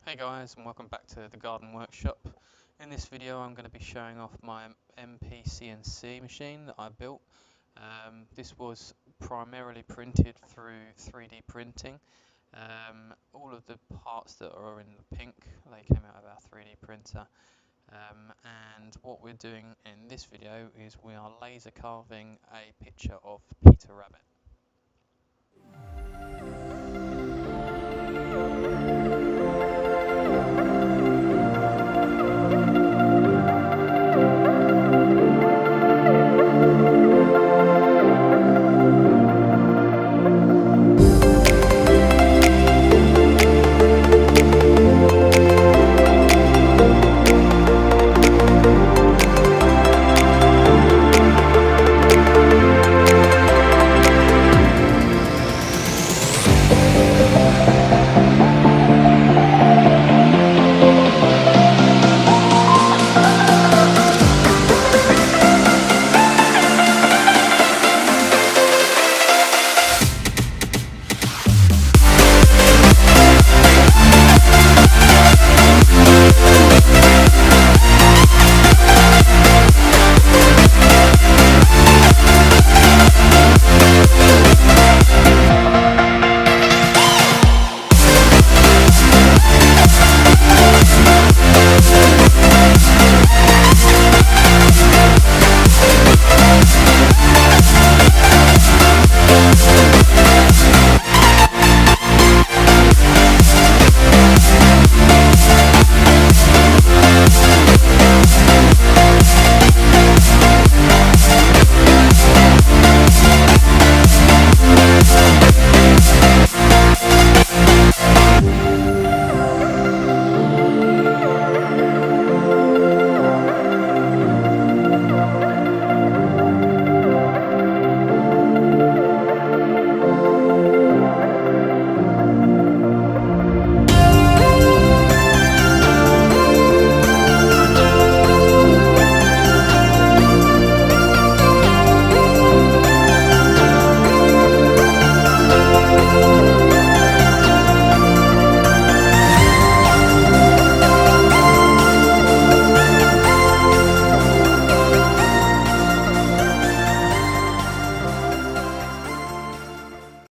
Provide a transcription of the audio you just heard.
Hey guys, and welcome back to the Garden Workshop. In this video I'm going to be showing off my MPCNC machine that I built. This was primarily printed through 3D printing. All of the parts that are in the pink, they came out of our 3D printer. And what we're doing in this video is we are laser carving a picture of Peter Rabbit.